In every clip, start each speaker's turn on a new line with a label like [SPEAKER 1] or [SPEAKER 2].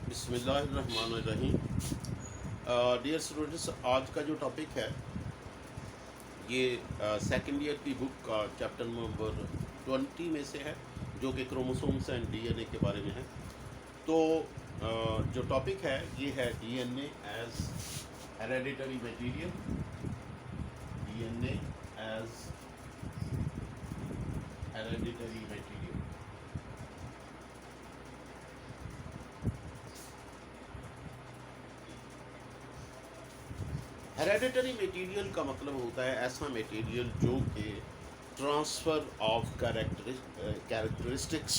[SPEAKER 1] बिस्मिल्लाहिर्रहमानिर्रहीम। Dear students, आज का जो टॉपिक है ये सेकंड ईयर की बुक का चैप्टर नंबर 20 में से है, जो कि क्रोमोसोम्स एंड डीएनए के बारे में है। तो जो टॉपिक है ये है DNA as hereditary material. DNA as hereditary material. Hereditary material का मतलब होता है ऐसा मटेरियल जो कि ट्रांसफ़र ऑफ कैरेक्टरिस्टिक्स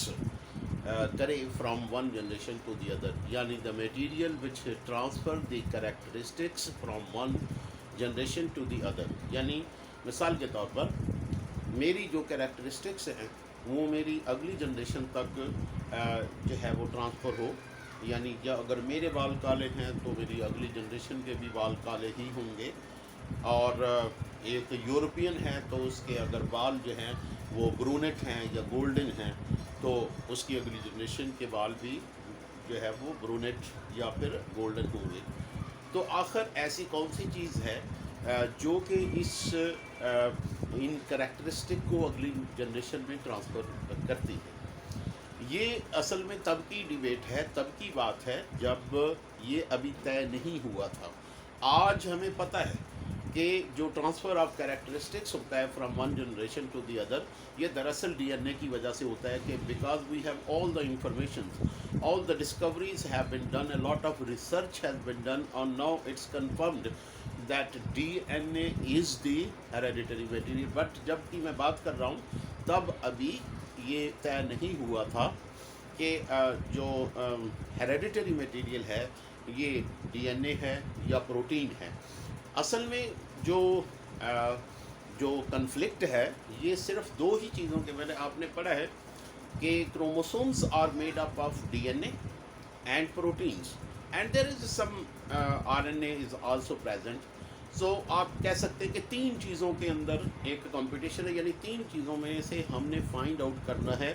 [SPEAKER 1] करे from one generation to the other, यानी the material which transfer the characteristics from one generation to the other. यानी मिसाल के तौर पर मेरी जो कैरेक्टरिस्टिक्स हैं वो मेरी अगली जनरेशन तक जो है वो ट्रांसफ़र हो। यानी या अगर मेरे बाल काले हैं तो मेरी अगली जनरेशन के भी बाल काले ही होंगे, और एक यूरोपियन है तो उसके अगर बाल जो हैं वो ब्रूनेट हैं या गोल्डन हैं तो उसकी अगली जनरेशन के बाल भी जो है वो ब्रूनेट या फिर गोल्डन होंगे। तो आखिर ऐसी कौन सी चीज़ है जो कि इन करैक्टरिस्टिक को अगली जनरेशन में ट्रांसफ़र करती है? ये असल में तब की डिबेट है, तब की बात है जब ये अभी तय नहीं हुआ था। आज हमें पता है कि जो ट्रांसफ़र ऑफ कैरेक्टरिस्टिक्स होता है from one generation to the other, ये दरअसल डीएनए की वजह से होता है कि because we have all the information, all the discoveries have been done, a lot of research has been done, and now it's confirmed that DNA is the hereditary material। but जबकि मैं बात कर रहा हूँ तब अभी ये तय नहीं हुआ था कि जो हेरेडिटरी मटेरियल है ये डीएनए है या प्रोटीन है। असल में जो कन्फ्लिक्ट है ये सिर्फ दो ही चीज़ों के, मैंने आपने पढ़ा है कि chromosomes are made up of DNA and proteins and there is some RNA is also present. So आप कह सकते हैं कि तीन चीज़ों के अंदर एक कंपटीशन है, यानी तीन चीज़ों में से हमने फाइंड आउट करना है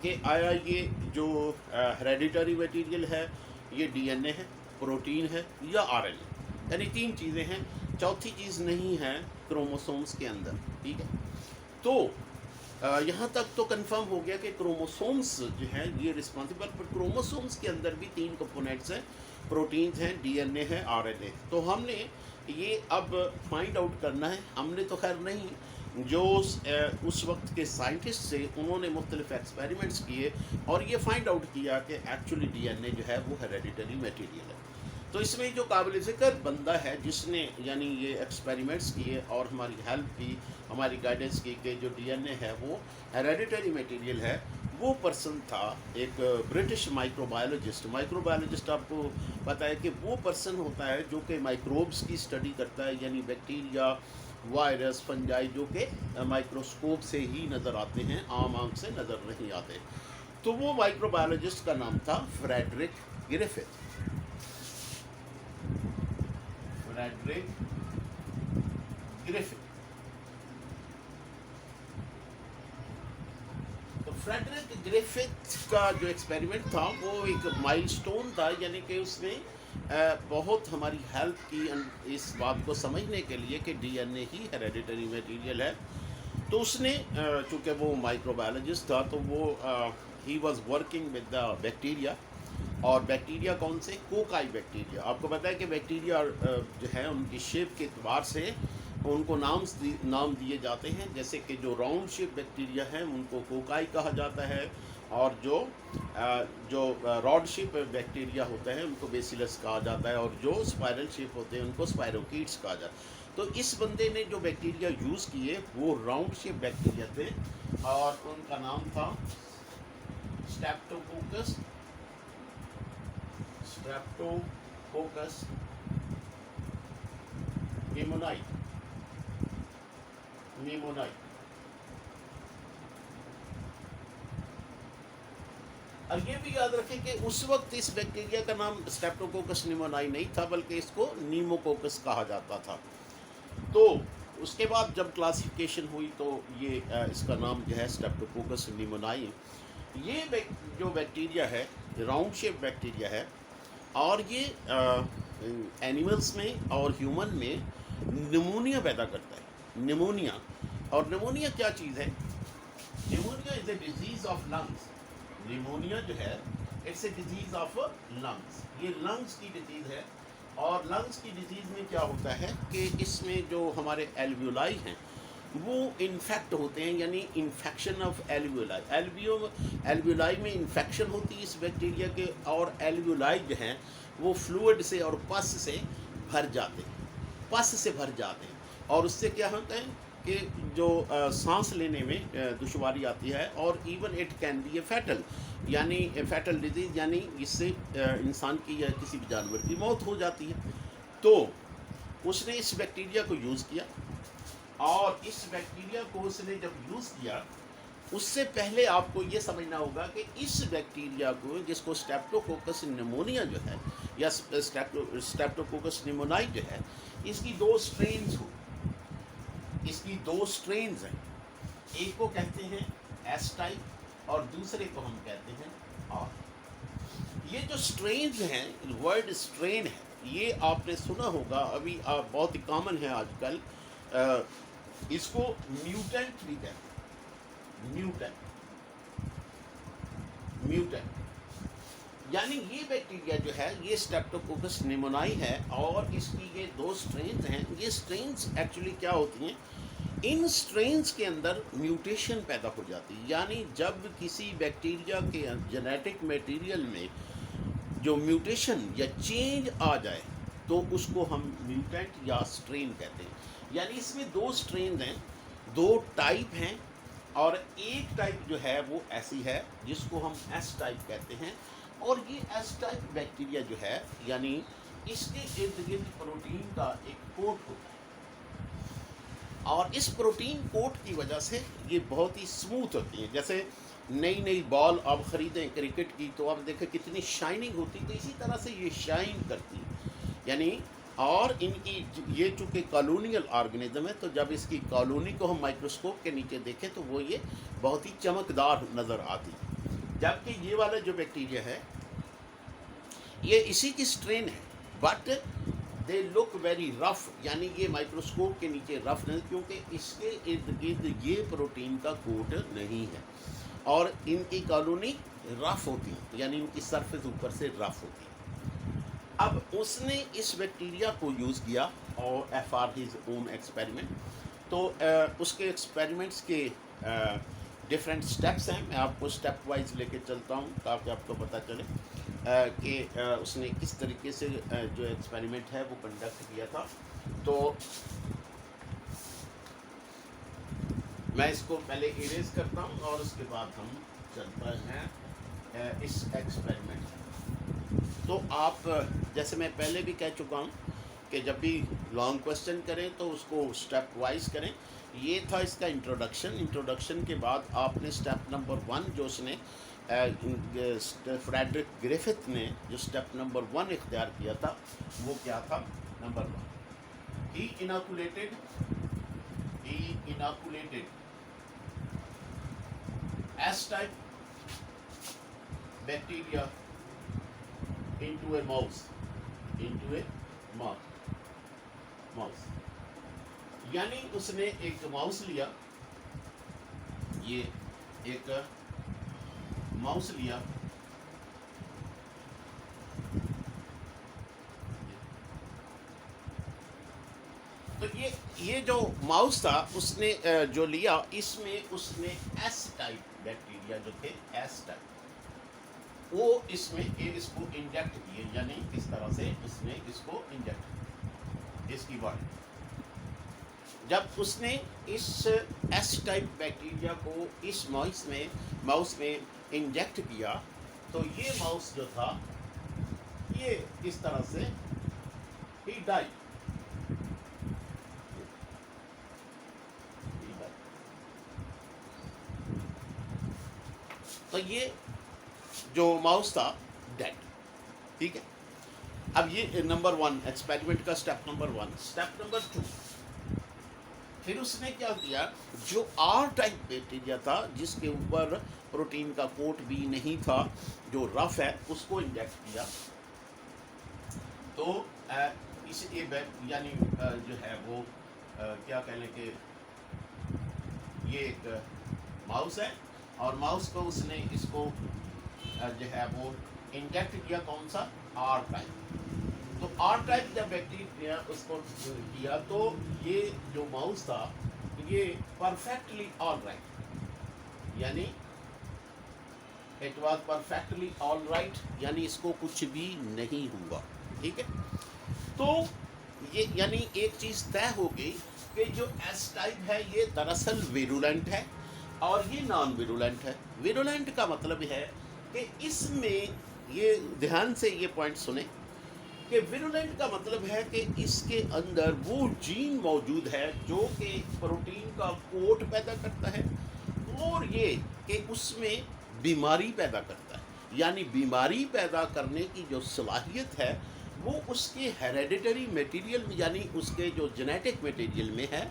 [SPEAKER 1] कि आया ये जो हेरेडिटरी मटेरियल है ये डीएनए है, प्रोटीन है या आरएनए। यानी तीन चीज़ें हैं, चौथी चीज़ नहीं है क्रोमोसोम्स के अंदर। ठीक है, तो यहाँ तक तो कंफर्म हो गया कि क्रोमोसोम्स जो हैं ये रिस्पॉन्सिबल, पर क्रोमोसोम्स के अंदर भी तीन कंपोनेंट्स हैं, प्रोटीन्स हैं, डीएनए है, आरएनए। तो हमने ये अब फाइंड आउट करना है। हमने तो खैर नहीं, जो उस वक्त के साइंटिस्ट थे उन्होंने मुख्तलिफ एक्सपेरिमेंट्स किए और ये फाइंड आउट किया कि एक्चुअली डीएनए जो है वो हेरेडिटरी मटेरियल है। तो इसमें जो काबिल ज़िक्र बंदा है जिसने यानी ये एक्सपेरिमेंट्स किए और हमारी हेल्प की, हमारी गाइडेंस की कि जो डीएनए है वो हेरेडिटरी मटेरियल है, वो पर्सन था एक ब्रिटिश माइक्रोबायोलॉजिस्ट। माइक्रोबायोलॉजिस्ट आपको पता है कि वो पर्सन होता है जो कि माइक्रोब्स की स्टडी करता है, यानी बैक्टीरिया, वायरस, फंजाई, जो कि माइक्रोस्कोप से ही नज़र आते हैं, आम आंख से नज़र नहीं आते। तो वो माइक्रोबायोलॉजिस्ट का नाम था फ्रेडरिक ग्रिफिथ। Frederick Griffith. तो फ्रेडरिक ग्रिफिथ का जो एक्सपेरिमेंट था वो एक माइलस्टोन था, यानी कि उसने बहुत हमारी हेल्प की इस बात को समझने के लिए कि डीएनए ही हेरेडिटरी मटेरियल है। तो उसने चूँकि वो माइक्रोबायोलॉजिस्ट था तो वो he was working with the bacteria. और बैक्टीरिया कौन से? Cocci bacteria. आपको पता है कि बैक्टीरिया जो है उनकी शेप के एतबार से उनको नाम दिए जाते हैं। जैसे कि जो राउंड शेप बैक्टीरिया हैं उनको कोकाई कहा जाता है, और जो रॉड शेप बैक्टीरिया होते हैं उनको बेसिलस कहा जाता है, और जो स्पाइरल शेप होते हैं उनको स्पाइरोकीट्स कहा जाता है। तो इस बंदे ने जो बैक्टीरिया यूज़ किए वो राउंड शेप बैक्टीरिया थे और उनका नाम था स्ट्रेप्टोकोकस निमोनाई। और ये भी याद रखें कि उस वक्त इस बैक्टीरिया का नाम स्ट्रेप्टोकोकस निमोनाई नहीं था, बल्कि इसको नीमोकोकस कहा जाता था। तो उसके बाद जब क्लासिफिकेशन हुई तो ये इसका नाम जो है स्ट्रेप्टोकोकस निमोनाई। ये जो बैक्टीरिया है, राउंड शेप बैक्टीरिया है, और ये एनिमल्स में और ह्यूमन में निमोनिया पैदा करता है। निमोनिया, और निमोनिया क्या चीज़ है? Pneumonia is a disease of lungs. Pneumonia जो है it's a disease of lungs, ये लंग्स की डिजीज है। और लंग्स की डिजीज में क्या होता है कि इसमें जो हमारे एल्वियोलाई हैं वो इन्फेक्ट होते हैं, यानी इन्फेक्शन ऑफ एल्वियोलाई। एल्वियोलाई में इन्फेक्शन होती है इस बैक्टीरिया के, और एल्वियोलाई जो हैं वो फ्लूइड से और पस से भर जाते हैं, पस से भर जाते हैं। और उससे क्या होता है कि जो सांस लेने में दुश्वारी आती है, और even it can be A fatal, यानी फैटल डिजीज़, यानी इससे इंसान की या किसी भी जानवर की मौत हो जाती है। तो उसने इस बैक्टीरिया को यूज़ किया, और इस बैक्टीरिया को उसने जब यूज़ किया, उससे पहले आपको ये समझना होगा कि इस बैक्टीरिया को, जिसको स्ट्रेप्टोकोकस निमोनिया जो है, या स्ट्रेप्टोकोकस निमोनाई जो है, इसकी दो स्ट्रेन्स हो, इसकी दो स्ट्रेन्स हैं। एक को कहते हैं एस टाइप और दूसरे को हम कहते हैं आर। ये जो स्ट्रेन्स हैं, वर्ड स्ट्रेन है, ये आपने सुना होगा, अभी बहुत ही कॉमन है आजकल। इसको म्यूटेंट भी कहते हैं, म्यूटेंट यानी ये बैक्टीरिया जो है ये स्ट्रेप्टोकोकस निमोनाई है, और इसकी ये दो स्ट्रेन्स हैं। ये स्ट्रेन्स एक्चुअली क्या होती हैं, इन स्ट्रेन्स के अंदर म्यूटेशन पैदा हो जाती है, यानी जब किसी बैक्टीरिया के जेनेटिक मटेरियल में जो म्यूटेशन या चेंज आ जाए तो उसको हम म्यूटेंट या स्ट्रेन कहते हैं। यानी इसमें दो स्ट्रेन हैं, दो टाइप हैं, और एक टाइप जो है वो ऐसी है जिसको हम एस टाइप कहते हैं। और ये एस टाइप बैक्टीरिया जो है, यानी इसके इर्द गिर्द प्रोटीन का एक कोट होता है, और इस प्रोटीन कोट की वजह से ये बहुत ही स्मूथ होती है। जैसे नई नई बॉल आप ख़रीदें क्रिकेट की, तो आप देखें कितनी शाइनिंग होती है, तो इसी तरह से ये शाइन करती है। यानी और इनकी ये चूँकि कॉलोनियल ऑर्गेनिज्म है, तो जब इसकी कॉलोनी को हम माइक्रोस्कोप के नीचे देखें तो वो ये बहुत ही चमकदार नज़र आती है। जबकि ये वाला जो बैक्टीरिया है ये इसी की स्ट्रेन है, but they look very rough, यानी ये माइक्रोस्कोप के नीचे रफ नहीं, क्योंकि इसके इर्द गिर्द ये प्रोटीन का कोट नहीं है, और इनकी कॉलोनी रफ होती है, यानी इनकी सरफेस ऊपर से रफ होती है। अब उसने इस बैक्टीरिया को यूज़ किया और फॉर हिज ओन एक्सपेरिमेंट। तो उसके एक्सपेरिमेंट्स के डिफरेंट स्टेप्स हैं, मैं आपको स्टेप वाइज लेके चलता हूँ ताकि आपको पता चले कि उसने किस तरीके से जो एक्सपेरिमेंट है वो कंडक्ट किया था। तो मैं इसको पहले इरेज करता हूँ और उसके बाद हम चलते हैं इस एक्सपेरिमेंट। तो आप, जैसे मैं पहले भी कह चुका हूँ कि जब भी लॉन्ग क्वेश्चन करें तो उसको स्टेप वाइज करें। ये था इसका इंट्रोडक्शन के बाद आपने स्टेप नंबर 1 जो उसने फ्रेडरिक ग्रिफिथ ने जो स्टेप नंबर 1 इख्तियार किया था वो क्या था? Number 1, he inoculated S type bacteria into a mouse, यानी उसने एक माउस लिया, ये एक माउस लिया, तो ये जो माउस था उसने जो लिया, इसमें उसने एस टाइप बैक्टीरिया जो थे एस टाइप वो इसमें इसको इंजेक्ट किए, यानी इस तरह से इसने इसको इंजेक्ट किया इसकी बॉडी। जब उसने इस एस टाइप बैक्टीरिया को इस माउस में इंजेक्ट किया तो ये माउस जो था ये इस तरह से ही डाई। तो ये जो माउस था डेड, ठीक है। अब ये नंबर 1 एक्सपेरिमेंट का स्टेप नंबर 1। स्टेप नंबर 2, फिर उसने क्या किया, जो आर टाइप बैक्टीरिया था जिसके ऊपर प्रोटीन का कोट भी नहीं था, जो रफ है, उसको इंजेक्ट किया। तो इस यानी जो है वो क्या कह लें कि ये एक माउस है, और माउस को उसने इसको जो है वो इंजेक्ट किया, कौन सा, आर टाइप। तो आर टाइप जब बैक्टीरिया उसको किया तो ये जो माउस था ये परफेक्टली ऑल राइट, यानी it was perfectly all right, यानी इसको कुछ भी नहीं हुआ। ठीक है, तो ये यानी एक चीज़ तय हो गई कि जो एस टाइप है ये दरअसल विरुलेंट है और ये नॉन विरुलेंट है। विरुलेंट का मतलब है कि इसमें, ये ध्यान से ये पॉइंट सुने, कि विरुलेंट का मतलब है कि इसके अंदर वो जीन मौजूद है जो कि प्रोटीन का कोट पैदा करता है, और ये कि उसमें बीमारी पैदा करता है। यानी बीमारी पैदा करने की जो सलाहियत है वो उसके हेरेडिटरी मटेरियल में, यानी उसके जो जेनेटिक मटेरियल में है,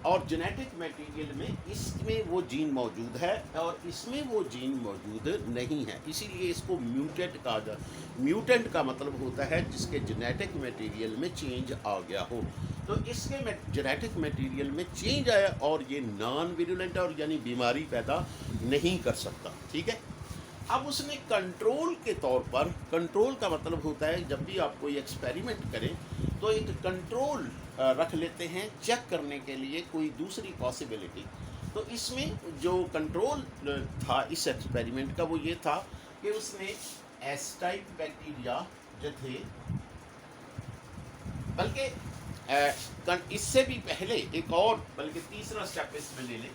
[SPEAKER 1] और जेनेटिक मटेरियल में इसमें वो जीन मौजूद है और इसमें वो जीन मौजूद नहीं है। इसीलिए इसको म्यूटेंट कहा जाता। म्यूटेंट का मतलब होता है जिसके जेनेटिक मटेरियल में चेंज आ गया हो। तो इसके जेनेटिक मटेरियल में चेंज आया और ये नॉन विरुलेंट और यानी बीमारी पैदा नहीं कर सकता। ठीक है, अब उसने कंट्रोल के तौर पर, कंट्रोल का मतलब होता है जब भी आप कोई एक्सपेरिमेंट करें तो एक कंट्रोल रख लेते हैं चेक करने के लिए कोई दूसरी पॉसिबिलिटी। तो इसमें जो कंट्रोल था इस एक्सपेरिमेंट का वो ये था कि उसने एस टाइप बैक्टीरिया जो थे, बल्कि इससे भी पहले एक और, बल्कि तीसरा स्टेप इसमें ले लें,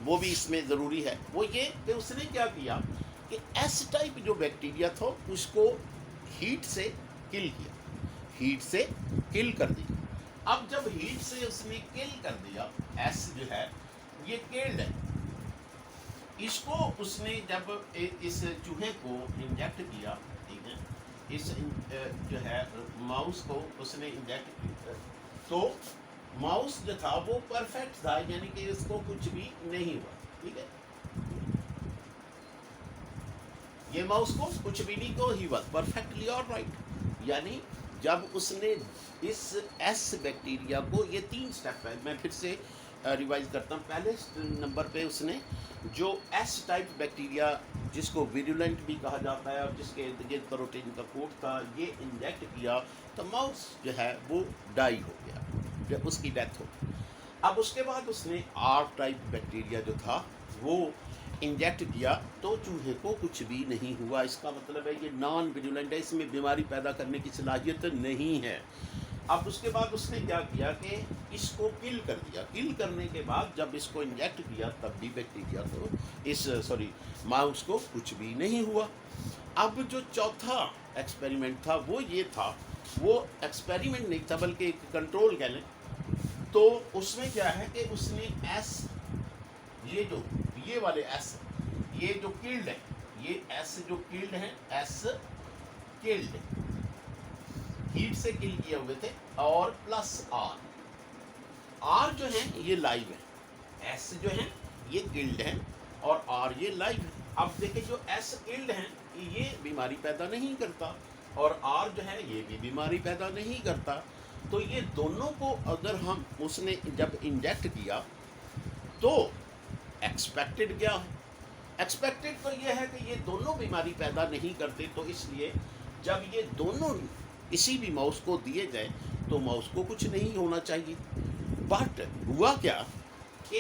[SPEAKER 1] वो भी इसमें ज़रूरी है। वो ये कि उसने क्या किया कि एस टाइप जो बैक्टीरिया था उसको हीट से किल किया, हीट से किल कर दिया। अब जब हीट से उसने किल कर दिया, एस जो है ये किल्ड है, इसको उसने जब इस चूहे को इंजेक्ट किया, ठीक है, इस जो है माउस को उसने इंजेक्ट किया, तो माउस जो था वो परफेक्ट था, यानी कि इसको कुछ भी नहीं हुआ। ठीक है, ये माउस को कुछ भी नहीं, को ही वॉज परफेक्टली ऑलराइट। यानी जब उसने इस एस बैक्टीरिया को, ये 3 स्टेप है, मैं फिर से रिवाइज करता हूँ। पहले नंबर पे उसने जो एस टाइप बैक्टीरिया जिसको विरुलेंट भी कहा जाता है और जिसके इर्द गिर्द प्रोटीन का कोट था, ये इंजेक्ट किया तो माउस जो है वो डाई हो गया, जब उसकी डेथ हो। अब उसके बाद उसने आर टाइप बैक्टीरिया जो था वो इंजेक्ट किया तो चूहे को कुछ भी नहीं हुआ। इसका मतलब है ये नॉन विरुलेंट है, इसमें बीमारी पैदा करने की सलाहियत नहीं है। अब उसके बाद उसने क्या किया कि इसको किल कर दिया। किल करने के बाद जब इसको इंजेक्ट किया तब भी बैक्टीरिया को, माउस को कुछ भी नहीं हुआ। अब जो चौथा एक्सपेरिमेंट था वो ये था, वो एक्सपेरिमेंट नहीं था बल्कि एक कंट्रोल कह लें। तो उसमें क्या है कि उसने एस, ये वाले एस, ये जो किल्ड है, ये एस जो किल्ड है, एस किल्ड, हीट से किल किए हुए थे, और प्लस आर, आर जो है ये लाइव है, एस जो है ये किल्ड है और आर ये लाइव है। अब देखिए जो एस किल्ड है ये बीमारी पैदा नहीं करता और आर जो है ये भी बीमारी पैदा नहीं करता। तो ये दोनों को अगर हम, उसने जब इंजेक्ट किया तो एक्सपेक्टेड क्या है, एक्सपेक्टेड तो ये है कि ये दोनों बीमारी पैदा नहीं करते। तो इसलिए जब ये दोनों किसी भी माउस को दिए जाए तो माउस को कुछ नहीं होना चाहिए। बट हुआ क्या कि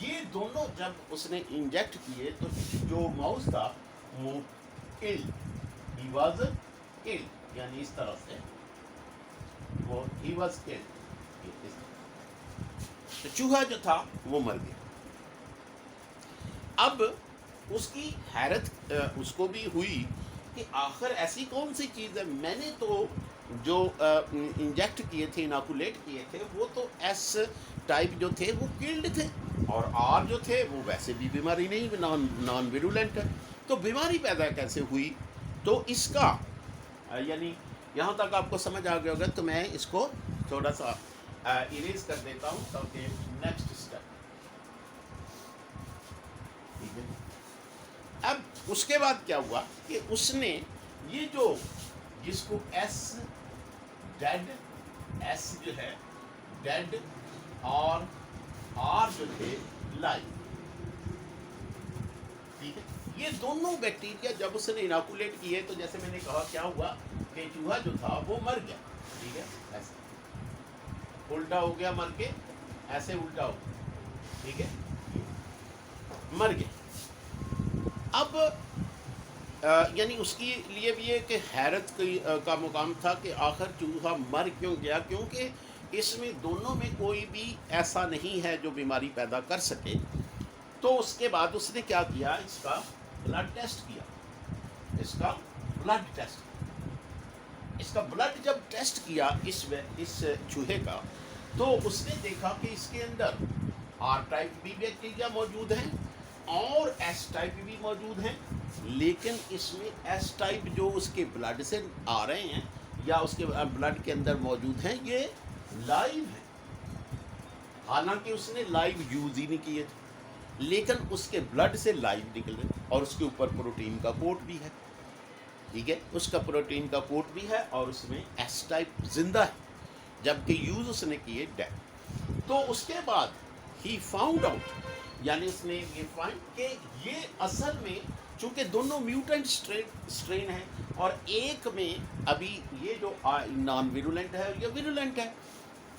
[SPEAKER 1] ये दोनों जब उसने इंजेक्ट किए तो जो माउस था वो किल, ही वाज किल, यानी इस तरह से वो ही वाज किल, तो चूहा जो था वो मर गया। अब उसकी हैरत उसको भी हुई कि आखिर ऐसी कौन सी चीज़ है, मैंने तो जो इंजेक्ट किए थे, इनाकुलेट किए थे, वो तो एस टाइप जो थे वो किल्ड थे और आर जो थे वो वैसे भी बीमारी नहीं, नॉन विरुलेंट है, तो बीमारी पैदा कैसे हुई। तो इसका यानी यहाँ तक आपको समझ आ गया होगा। तो मैं इसको थोड़ा सा इरेज कर देता हूँ ताकि नेक्स्ट स्टेप, ठीक है। अब उसके बाद क्या हुआ कि उसने ये जो जिसको एस डेड, एस जो है डेड और आर जो थे लाइव। ठीक है, ये दोनों बैक्टीरिया जब उसने इनोकुलेट किए तो जैसे मैंने कहा क्या हुआ कि चूहा जो था वो मर गया। ठीक है, ऐसे उल्टा हो गया, मर के ऐसे उल्टा हो गया। ठीक है, मर गया। अब यानी उसके लिए भी एक हैरत का मुकाम था कि आखिर चूहा मर क्यों गया, क्योंकि इसमें दोनों में कोई भी ऐसा नहीं है जो बीमारी पैदा कर सके। तो उसके बाद उसने क्या किया, इसका ब्लड टेस्ट किया, इसका ब्लड टेस्ट, इसका ब्लड जब टेस्ट किया इस चूहे का, तो उसने देखा कि इसके अंदर आर टाइप भी बैक्टीरिया मौजूद हैं और एस टाइप भी मौजूद हैं, लेकिन इसमें एस टाइप जो उसके ब्लड से आ रहे हैं या उसके ब्लड के अंदर मौजूद हैं ये लाइव हैं। हालांकि उसने लाइव यूज ही नहीं किए थे, लेकिन उसके ब्लड से लाइव निकल रहे और उसके ऊपर प्रोटीन का कोट भी है। ठीक है, उसका प्रोटीन का कोट भी है और उसमें एस टाइप जिंदा है, जबकि यूज उसने किए डेड। तो उसके बाद ही फाउंड आउट, यानी उसने ये फाइंड कि ये असल में चूंकि दोनों म्यूटेंट स्ट्रेन है और एक में अभी ये जो नॉन विरुलेंट है ये विरुलेंट है,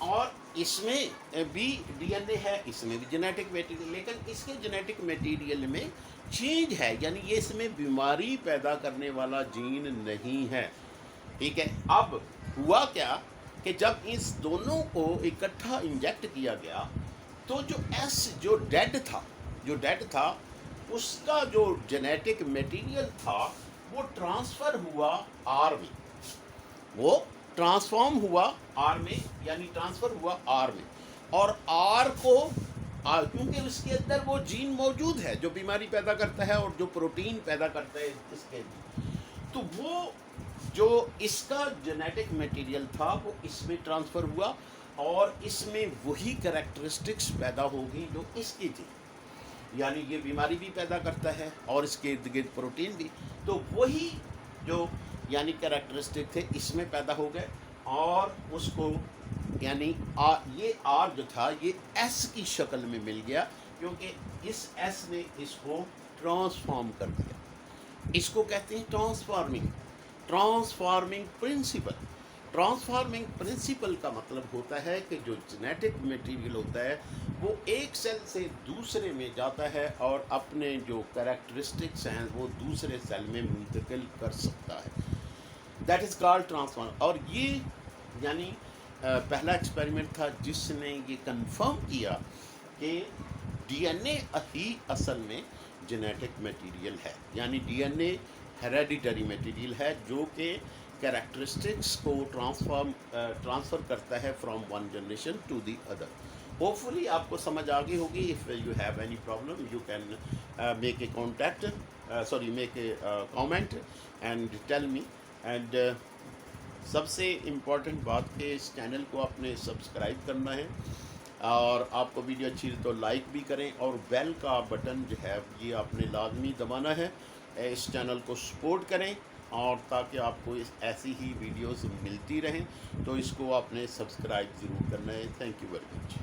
[SPEAKER 1] और इसमें भी डीएनए है, इसमें भी जेनेटिक मटेरियल, लेकिन इसके जेनेटिक मटेरियल में चेंज है, यानी ये इसमें बीमारी पैदा करने वाला जीन नहीं है। ठीक है, अब हुआ क्या कि जब इस दोनों को इकट्ठा इंजेक्ट किया गया तो जो एस जो डेड था उसका जो जेनेटिक मटेरियल था वो ट्रांसफ़र हुआ आर में, वो ट्रांसफॉर्म हुआ आर में, यानी ट्रांसफ़र हुआ आर में। और आर को क्योंकि उसके अंदर वो जीन मौजूद है जो बीमारी पैदा करता है और जो प्रोटीन पैदा करता है इसके, तो वो जो इसका जेनेटिक मटेरियल था वो इसमें ट्रांसफ़र हुआ और इसमें वही कैरेक्टरिस्टिक्स पैदा होगी जो इसकी थी, यानी ये बीमारी भी पैदा करता है और इसके इर्द गिर्द प्रोटीन भी, तो वही जो यानी कैरेक्टरिस्टिक थे इसमें पैदा हो गए और उसको यानी ये आर जो था ये एस की शक्ल में मिल गया, क्योंकि इस एस ने इसको ट्रांसफॉर्म कर दिया। इसको कहते हैं ट्रांसफॉर्मिंग प्रिंसिपल। ट्रांसफॉर्मिंग प्रिंसिपल का मतलब होता है कि जो जेनेटिक मटेरियल होता है वो एक सेल से दूसरे में जाता है और अपने जो कैरेक्टरिस्टिक्स हैं वो दूसरे सेल में मुंतकिल कर सकता है, दैट इज़ कॉल्ड ट्रांसफॉर्म। और ये यानी पहला एक्सपेरिमेंट था जिसने ये कंफर्म किया कि डीएनए ही असल में जेनेटिक मटेरियल है, यानी डीएनए हेरेडिटरी मटेरियल है जो कि कैरेक्टरिस्टिक्स को ट्रांसफ़र करता है from one generation to the other. Hopefully आपको समझ आ गई होगी। If you have any problem you can make a comment and tell me. And सबसे इम्पॉर्टेंट बात कि इस चैनल को आपने सब्सक्राइब करना है और आपको वीडियो अच्छी तो लाइक भी करें और बेल का बटन जो है ये आपने लाजमी दबाना है। इस चैनल को सपोर्ट करें और ताकि आपको ऐसी ही वीडियोस मिलती रहें, तो इसको आपने सब्सक्राइब ज़रूर करना है। Thank you very much.